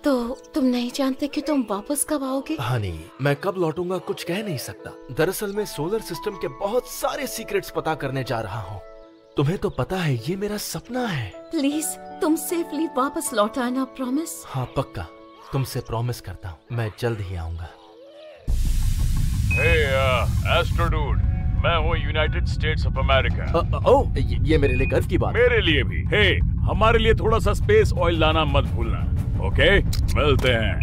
तो तुम नहीं जानते कि तुम वापस कब आओगे? हनी, मैं कब लौटूंगा कुछ कह नहीं सकता। दरअसल मैं सोलर सिस्टम के बहुत सारे सीक्रेट्स पता करने जा रहा हूँ। तुम्हें तो पता है ये मेरा सपना है। प्लीज तुम सेफली वापस लौट आना, प्रॉमिस? हाँ पक्का, तुमसे प्रॉमिस करता हूँ, मैं जल्द ही आऊंगा। एस्ट्रो डूड, मैं हूँ यूनाइटेड स्टेट्स ऑफ अमेरिका। ओह, ये मेरे लिए गर्व की बात। मेरे लिए भी। हमारे लिए थोड़ा सा स्पेस ऑयल लाना मत भूलना। ओके, मिलते हैं।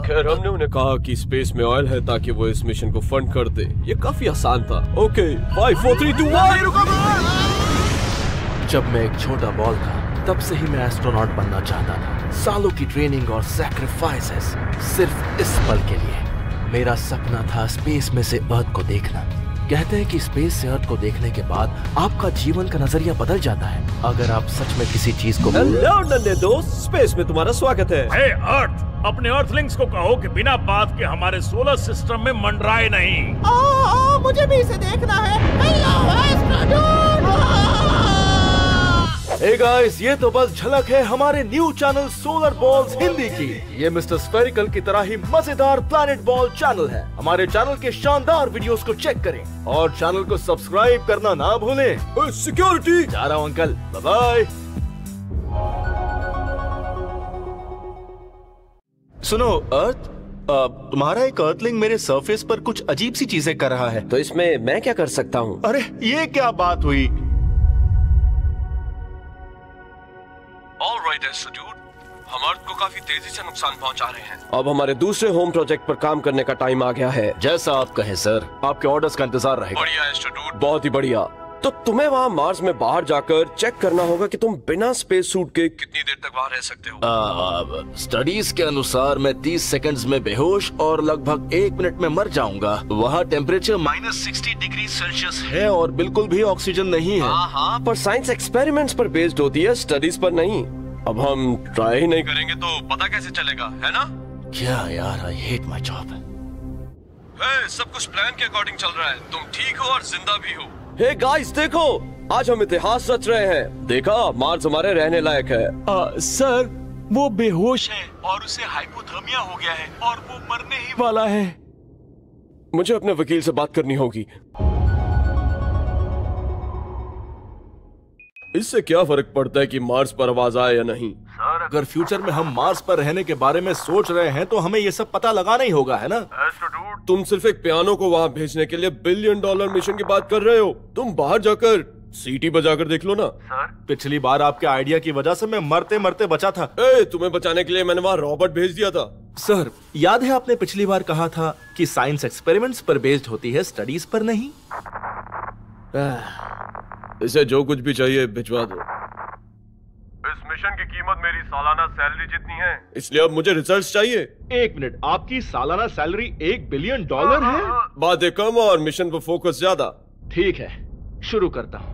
खैर, हमने उन्हें कहा कि स्पेस में ऑयल है ताकि वो इस मिशन को फंड कर दे। ये काफी आसान था। ओके, 5 4 3 2 1। जब मैं एक छोटा बॉल था तब से ही मैं एस्ट्रोनॉट बनना चाहता था। सालों की ट्रेनिंग और सैक्रिफाइसेस सिर्फ इस पल के लिए। मेरा सपना था स्पेस में से अर्थ को देखना। कहते हैं कि स्पेस से अर्थ को देखने के बाद आपका जीवन का नजरिया बदल जाता है अगर आप सच में किसी चीज को। हेलो नन्हे दोस्त, स्पेस में तुम्हारा स्वागत है। हे अर्थ, अपने अर्थलिंग्स को कहो कि बिना बात के हमारे सोलर सिस्टम में मंडराए नहीं। मुझे भी इसे देखना है। Hello astro dude. Hey guys, ये तो बस झलक है हमारे new channel solar balls Hindi की। ये मिस्टर स्फेरिकल की तरह ही मजेदार प्लैनेट बॉल चैनल है। हमारे चैनल के शानदार वीडियोस को चेक करें और चैनल को सब्सक्राइब करना ना भूलें। सिक्योरिटी, जा रहा हूँ अंकल, बाय बाय। सुनो अर्थ, तुम्हारा एक अर्थलिंग मेरे सरफेस पर कुछ अजीब सी चीजें कर रहा है। तो इसमें मैं क्या कर सकता हूँ? अरे ये क्या बात हुई? ऑलराइट एस्ट्रो डूड, हम अर्थ को काफी तेजी से नुकसान पहुंचा रहे हैं। अब हमारे दूसरे होम प्रोजेक्ट पर काम करने का टाइम आ गया है। जैसा आप कहें सर, आपके ऑर्डर्स का इंतजार रहेगा। बढ़िया एस्ट्रो डूड, बहुत ही बढ़िया। तो तुम्हें वहाँ मार्स में बाहर जाकर चेक करना होगा कि तुम बिना स्पेस सूट के कितनी देर तक वहाँ रह सकते हो। स्टडीज के अनुसार मैं 30 सेकंड्स में बेहोश और लगभग 1 मिनट में मर जाऊंगा। वहाँ टेम्परेचर -60 डिग्री सेल्सियस है और बिल्कुल भी ऑक्सीजन नहीं है। हाँ, पर साइंस एक्सपेरिमेंट्स पर बेस्ड होती है, स्टडीज पर नहीं। अब हम ट्राई ही नहीं करेंगे तो पता कैसे चलेगा, है ना? क्या यार, आई हेट माय जॉब। सब कुछ प्लान के अकॉर्डिंग चल रहा है। तुम ठीक हो और जिंदा भी हो। हे गाइस, देखो, आज हम इतिहास रच रहे हैं। देखा, मार्स हमारे रहने लायक है। सर, वो बेहोश है और उसे हाइपोथर्मिया हो गया है और वो मरने ही वाला है। मुझे अपने वकील से बात करनी होगी। इससे क्या फर्क पड़ता है कि मार्स पर आवाज आए या नहीं? सर, अगर फ्यूचर में हम मार्स पर रहने के बारे में सोच रहे हैं तो हमें ये सब पता लगाना ही होगा, है ना? तुम सिर्फ एक पियानो को वहाँ भेजने के लिए $1 बिलियन मिशन की बात कर रहे हो। तुम बाहर जाकर सीटी बजाकर देख लो ना। सर, पिछली बार आपके आइडिया की वजह से मैं मरते मरते बचा था। तुम्हें बचाने के लिए मैंने वहाँ रॉबोट भेज दिया था। सर, याद है आपने पिछली बार कहा था कि साइंस एक्सपेरिमेंट्स पर बेस्ड होती है, स्टडीज पर नहीं? इसे जो कुछ भी चाहिए भिजवा दो। इस मिशन की कीमत मेरी सालाना सैलरी जितनी है, इसलिए अब मुझे रिजल्ट्स चाहिए। 1 मिनट, आपकी सालाना सैलरी $1 बिलियन है? बातें कम और मिशन पर फोकस ज्यादा। ठीक है, शुरू करता हूँ।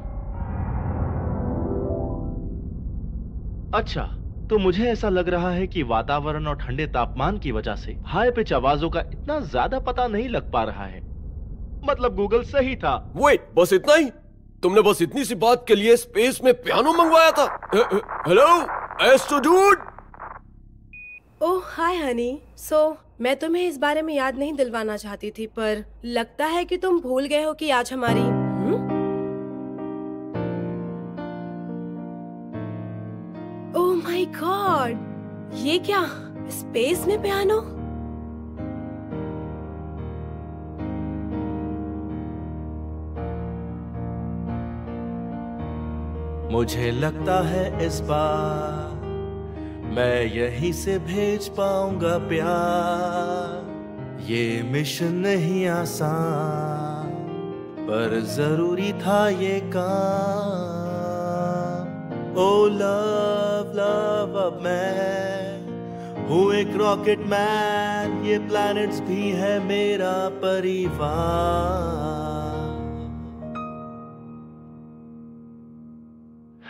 अच्छा, तो मुझे ऐसा लग रहा है कि वातावरण और ठंडे तापमान की वजह से हाई पिच आवाजों का इतना ज्यादा पता नहीं लग पा रहा है। मतलब गूगल सही था। वेट, बस इतना ही? तुमने बस इतनी सी बात के लिए स्पेस में पियानो मंगवाया था? Hello astro dude. Oh hi honey. मैं तुम्हें इस बारे में याद नहीं दिलवाना चाहती थी, पर लगता है कि तुम भूल गए हो कि आज हमारी ओह माय गॉड, ये क्या, स्पेस में पियानो? मुझे लगता है इस बार मैं यहीं से भेज पाऊंगा प्यार। ये मिशन नहीं आसान पर जरूरी था ये काम। ओ लव लव, अब मैं हूँ एक रॉकेट मैन, ये प्लैनेट्स भी है मेरा परिवार।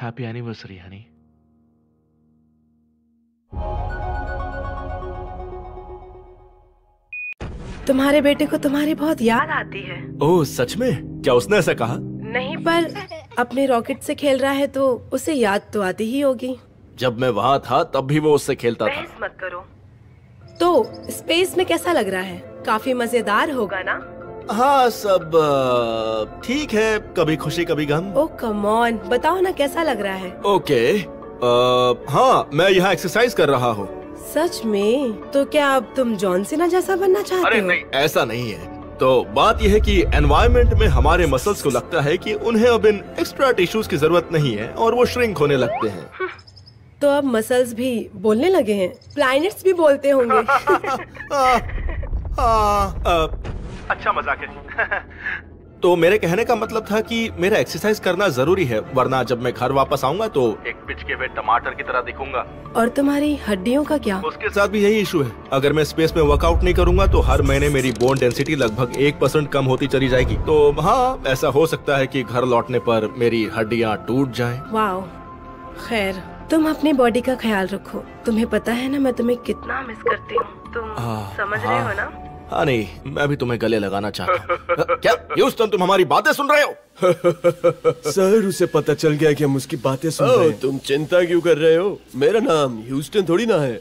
Happy anniversary Honey. तुम्हारे बेटे को तुम्हारी बहुत याद आती है। ओह सच में? क्या उसने ऐसा कहा? नहीं, पर अपने रॉकेट से खेल रहा है तो उसे याद तो आती ही होगी। जब मैं वहाँ था तब भी वो उससे खेलता था। बहस मत करो। तो स्पेस में कैसा लग रहा है? काफी मजेदार होगा ना? हाँ, सब ठीक है, कभी खुशी कभी गम। ओह कम ऑन, बताओ ना कैसा लग रहा है? ओके, हाँ, मैं यहाँ एक्सरसाइज कर रहा हूँ। सच में? तो क्या अब तुम जॉन सीना जैसा बनना चाहते हो? अरे नहीं, ऐसा नहीं है। तो बात यह है कि एनवायरनमेंट में हमारे मसल्स को लगता है कि उन्हें अब इन एक्स्ट्रा टिश्यूज की जरूरत नहीं है और वो श्रिंक होने लगते हैं। तो अब मसल्स भी बोलने लगे हैं, प्लैनेट्स भी बोलते होंगे। अच्छा मजाक है। तो मेरे कहने का मतलब था कि मेरा एक्सरसाइज करना जरूरी है, वरना जब मैं घर वापस आऊंगा तो एक पिचके हुए टमाटर की तरह दिखूंगा। और तुम्हारी हड्डियों का क्या? उसके साथ भी यही इशू है। अगर मैं स्पेस में वर्कआउट नहीं करूंगा तो हर महीने मेरी बोन डेंसिटी लगभग 1% कम होती चली जाएगी। तो हाँ, ऐसा हो सकता है कि घर लौटने पर मेरी हड्डियाँ टूट जाएं। वाओ, खैर तुम अपनी बॉडी का ख्याल रखो। तुम्हें पता है ना मैं तुम्हें कितना मिस करती हूँ। तुम समझ रहे हो ना? हाँ नहीं, मैं भी तुम्हें गले लगाना चाहता हूँ। क्या ह्यूस्टन, तुम हमारी बातें सुन रहे हो? सर, उसे पता चल गया कि हम उसकी बातें सुन रहे हैं। तुम चिंता क्यों कर रहे हो? मेरा नाम ह्यूस्टन थोड़ी ना है।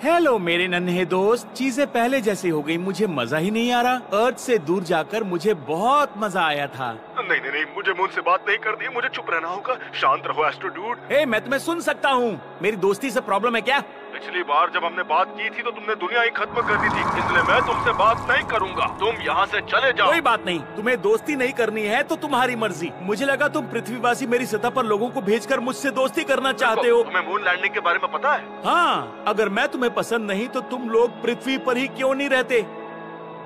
हेलो मेरे नन्हे दोस्त, चीजें पहले जैसी हो गई, मुझे मजा ही नहीं आ रहा। अर्थ से दूर जाकर मुझे बहुत मजा आया था। नहीं नहीं नहीं, मुझे मुझसे बात नहीं करनी, मुझे चुप रहना होगा। शांत रहो एस्ट्रो डूड। हे, मैं तुम्हें सुन सकता हूँ। मेरी दोस्ती से प्रॉब्लम है क्या? पिछली बार जब हमने बात की थी तो तुमने दुनिया ही खत्म कर दी थी, इसलिए मैं तुमसे बात नहीं करूंगा। तुम यहाँ से चले जाओ। कोई बात नहीं, तुम्हें दोस्ती नहीं करनी है तो तुम्हारी मर्जी। मुझे लगा तुम पृथ्वीवासी मेरी सतह पर लोगों को भेजकर मुझसे दोस्ती करना चाहते हो। तुम्हें मून लैंडिंग के बारे में पता है? हाँ, अगर मैं तुम्हें पसंद नहीं तो तुम लोग पृथ्वी पर ही क्यों नहीं रहते?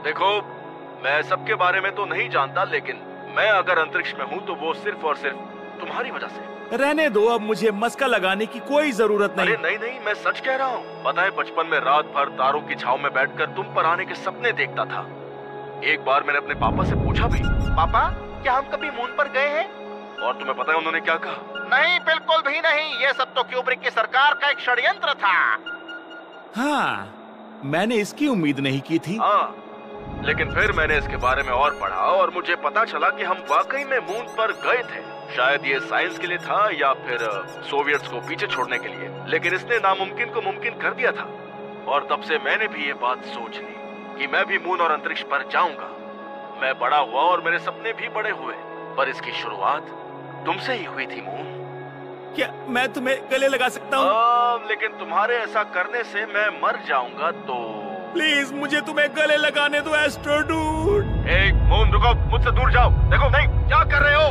देखो, मैं सबके बारे में तो नहीं जानता, लेकिन मैं अगर अंतरिक्ष में हूँ तो वो सिर्फ और सिर्फ तुम्हारी वजह से। रहने दो, अब मुझे मस्का लगाने की कोई जरूरत नहीं। अरे नहीं नहीं, मैं सच कह रहा हूँ। पता है, बचपन में रात भर तारों की छाव में बैठकर तुम पर आने के सपने देखता था। एक बार मैंने अपने पापा से पूछा भी, पापा क्या हम कभी मून पर गए हैं? और तुम्हें पता है उन्होंने क्या कहा? नहीं, बिल्कुल भी नहीं। ये सब तो क्यूब्रिक की सरकार का एक षड्यंत्र था। हाँ, मैंने इसकी उम्मीद नहीं की थी। हाँ, लेकिन फिर मैंने इसके बारे में और पढ़ा और मुझे पता चला कि हम वाकई में मून पर गए थे। शायद ये साइंस के लिए था या फिर सोवियट्स को पीछे छोड़ने के लिए, लेकिन इसने नामुमकिन को मुमकिन कर दिया था। और तब से मैंने भी ये बात सोच ली कि मैं भी मून और अंतरिक्ष पर जाऊंगा। मैं बड़ा हुआ और मेरे सपने भी बड़े हुए, पर इसकी शुरुआत तुमसे ही हुई थी मून। क्या मैं तुम्हें गले लगा सकता हूँ? लेकिन तुम्हारे ऐसा करने से मैं मर जाऊंगा। तो प्लीज मुझे तुम्हें गले लगाने दो एस्ट्रो डूड। मून रुको, मुझसे दूर जाओ। देखो, नहीं, क्या कर रहे हो?